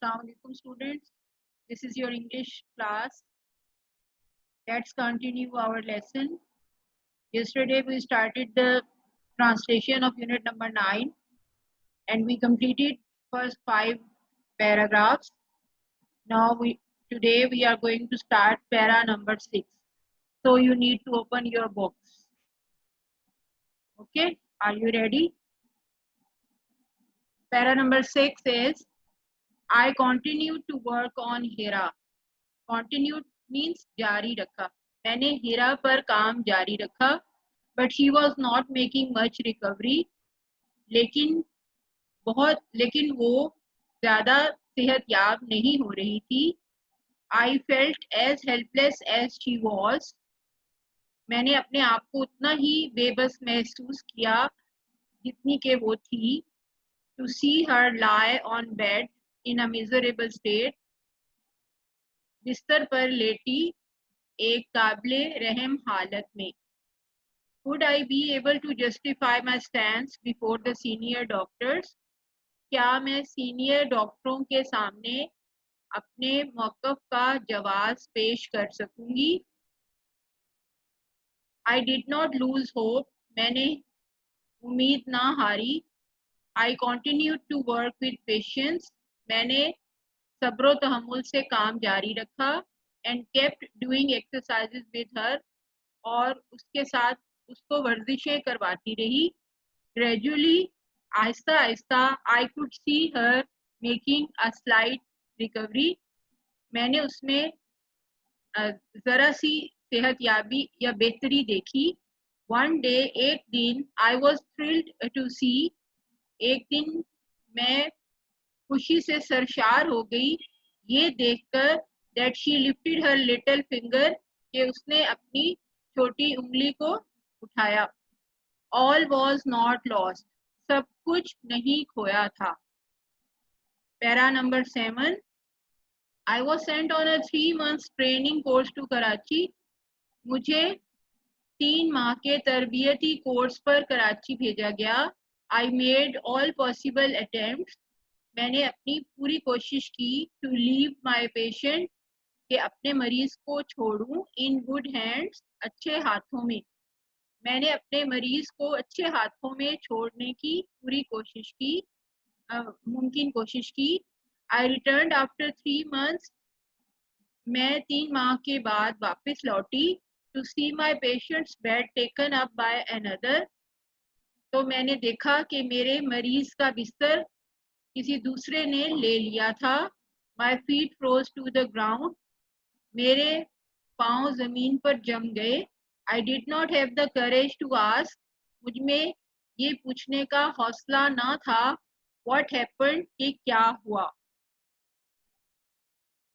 Assalamualaikum students. This is your English class. Let's continue our lesson. Yesterday we started the translation of unit number 9 and we completed first 5 paragraphs. Today we are going to start para number 6. So you need to open your books. Okay, are you ready? Para number 6 is I continue to work on Hira. Continue means जारी रखा. मैंने हीरा पर काम जारी रखा. But she was not making much recovery. लेकिन वो ज़्यादा सेहतयाब नहीं हो रही थी. I felt as helpless as she was. मैंने अपने आप को उतना ही बेबस महसूस किया जितनी के वो थी. To see her lie on bed in a miserable state. बिस्तर पर लेटी एक काबिले रहम हालत में. Would I be able to justify my stance before the senior doctors? क्या मैं सीनियर डॉक्टरों के सामने अपने मौक़िफ़ का जवाब पेश कर सकूंगी? I did not lose hope. मैंने उम्मीद ना हारी. I continued to work with patience. मैंने सब्र तहम्मुल से काम जारी रखा. And kept doing exercises with her. और उसके साथ उसको वर्जिशें करवाती रही. Gradually, Aahista Aahista I could see her making a slight recovery. मैंने उसमें ज़रा सी सेहतयाबी या बेहतरी देखी. One day, एक दिन I was thrilled to see. एक दिन मैं खुशी से सरशार हो गई ये देखकर that she lifted her little finger कि उसने अपनी छोटी उंगली को उठाया. All was not lost. सब कुछ नहीं खोया था. Para number 7. I was sent on a 3 months training course to Karachi. मुझे 3 माह के तरबियती कोर्स पर कराची भेजा गया. I made all possible attempts. मैंने अपनी पूरी कोशिश की to leave my patient कि अपने मरीज को छोड़ूं in good hands अच्छे हाथों में. मैंने अपने मरीज को अच्छे हाथों में छोड़ने की पूरी कोशिश की, मुमकिन कोशिश की. I returned after 3 months. मैं 3 माह के बाद वापस लौटी. To see my patient's bed taken up by another. तो मैंने देखा कि मेरे मरीज का बिस्तर किसी दूसरे ने ले लिया था. My feet froze to the ground. मेरे पाँव जमीन पर जम गए. I did not have the courage to ask. मुझ में ये पूछने का हौसला ना था. What happened? कि क्या हुआ.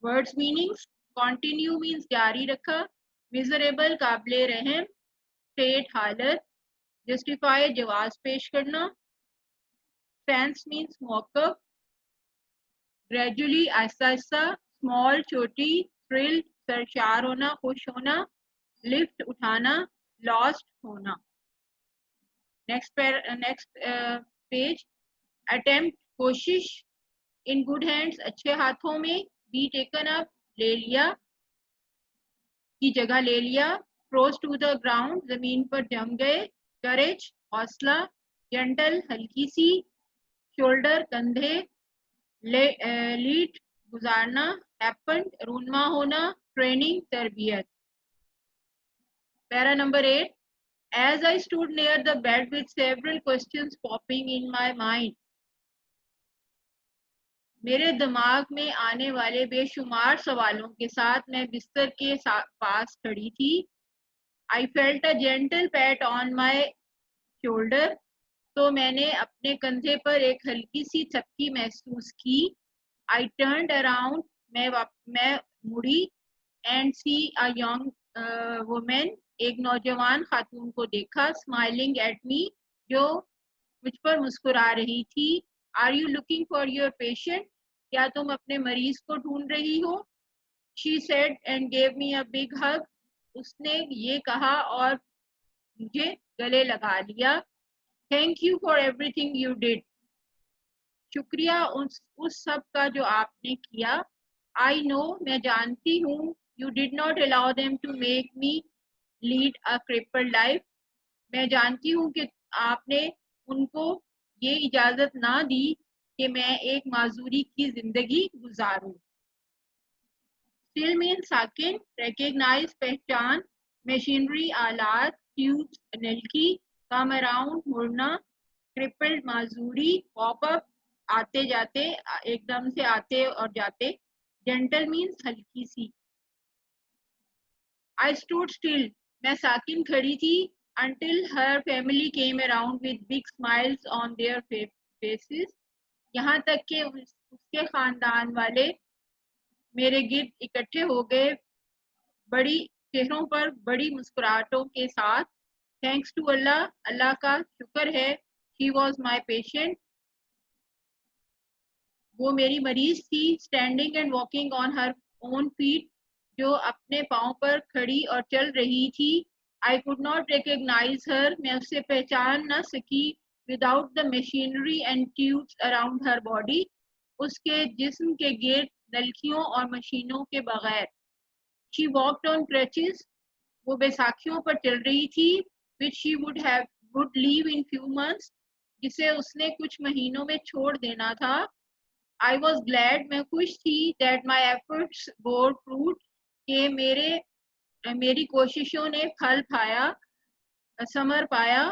Words meanings. Continue means जारी रखा. Miserable काबिले रहम. State हालत. Justify जवाब पेश करना. Stance means मौक़िफ़. Gradually Aahista Aahista. Small छोटी. Thrilled सरशार होना, खुश होना. Lift उठाना. Lost होना. Next page. Attempt कोशिश. In good hands अच्छे हाथों में. Be taken up ले लिया की जगह ले लिया. Froze to the ground जमीन पर जम गए. Courage हौसला. Gentle हल्की सी. Shoulder कंधे. Lead गुजारना. Happened रूनमा होना. Training तरबियत. Para number 8. As I stood near the bed with several questions popping in my mind. मेरे दिमाग में आने वाले बेशुमार सवालों के साथ मैं बिस्तर के पास खड़ी थी. I felt a gentle pat on my shoulder. तो मैंने अपने कंधे पर एक हल्की सी थपकी महसूस की. I turned around. मैं मुड़ी and see a young woman. एक नौजवान खातून को देखा. Smiling at me. जो मुझ पर मुस्कुरा रही थी. Are you looking for your patient? क्या तुम अपने मरीज को ढूंढ रही हो? She said and gave me a big hug. उसने ये कहा और मुझे गले लगा लिया. Thank you for everything you did. शुक्रिया उस सब का जो आपने किया। आई नो, मैं जानती हूँ, you did not allow them to make me lead a crippled life. मैं जानती हूँ कि आपने उनको ये इजाज़त ना दी कि मैं एक माजूरी की ज़िंदगी गुजारूँ। स्टिल मीन साकिन, रिकग्नाइज पहचान, मशीनरी आलात, ट्यूब्स नलकी, कम अराउंड मुड़ना, क्रिपल्ड माजूरी, पॉप अप आते जाते, एकदम से आते और जाते, जेंटल मीन्स हल्की सी। आई स्टूड स्टिल, मैं साकिन खड़ी थी, until her family came around with big smiles on their faces, यहाँ तक कि उसके खानदान वाले मेरे गिर्द इकट्ठे हो गए बड़ी चेहरों पर बड़ी मुस्कुराहटों के साथ। थैंक्स टू अल्लाह, अल्लाह का शुक्र है। शी वॉज माई पेशेंट, वो मेरी मरीज थी। Standing and walking on her own feet, जो अपने पाँव पर खड़ी और चल रही थी। आई कुड नॉट रिकग्नाइज हर, मैं उसे पहचान न सकी। Without the machinery and tubes around her body, उसके जिस्म के गिर्द नलकियों और मशीनों के बगैर। शी वॉकड ऑन क्रचेस, वो बैसाखियों पर चल रही थी। Which she would leave in few months, जिसे उसने कुछ महीनों में छोड़ देना था। आई वॉज ग्लैड, मैं खुश थी। That my efforts bore fruit, के मेरी कोशिशों ने फल पाया, समर पाया।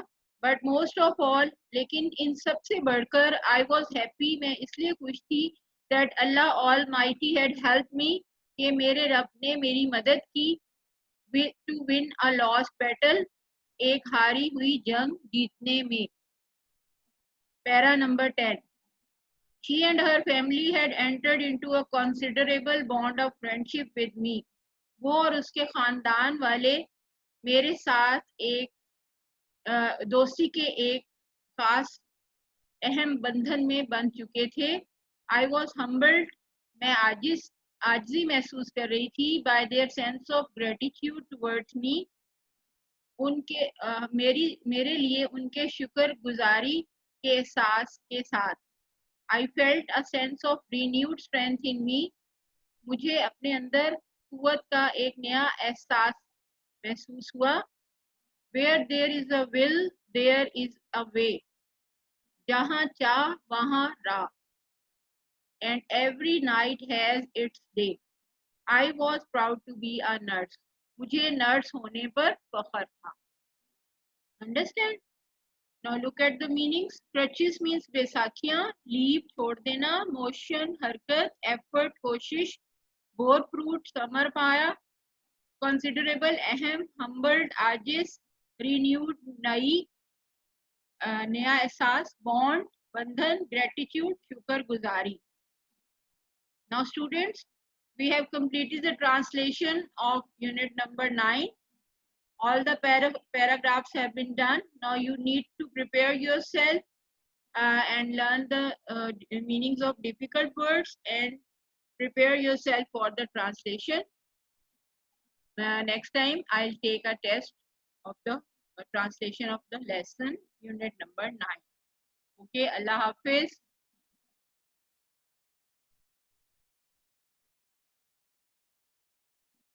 बट मोस्ट ऑफ ऑल, लेकिन इन सब से बढ़कर, आई वॉज हैप्पी, मैं इसलिए खुश थी। That Allah almighty had help me, कि मेरे रब ने मेरी मदद की। To win a lost battle, एक हारी हुई जंग जीतने में। Para number 10। She and her family had entered into a considerable bond of friendship with me. वो और उसके खानदान वाले मेरे साथ एक दोस्ती के एक खास अहम बंधन में बन चुके थे। आई वॉज हम्बल्ड, मैं आजिज़ी महसूस कर रही थी। Bye their sense of gratitude towards me, उनके मेरे लिए उनके शुक्र गुजारी के एहसास के साथ। I felt a sense of renewed strength in me, मुझे अपने अंदर कुव्वत का एक नया एहसास महसूस हुआ। Where there is a will there is a way, जहाँ चाह वहाँ राह, and every night has its day. I was proud to be a nurse, मुझे नर्स होने पर फख्र था। Understand? Now look at the meanings. Crutches means बैसाखियाँ, leave छोड़ देना, motion हरकत, effort कोशिश, bore fruit समर पाया, considerable अहम, humbled आजिज, renewed नई नया एहसास, bond बंधन, gratitude शुक्र गुजारी। Now students, we have completed the translation of unit number 9. All the paragraphs have been done. Now you need to prepare yourself and learn the meanings of difficult words and prepare yourself for the translation. Next time I'll take a test of the translation of the lesson unit number 9. Okay, Allah Hafiz.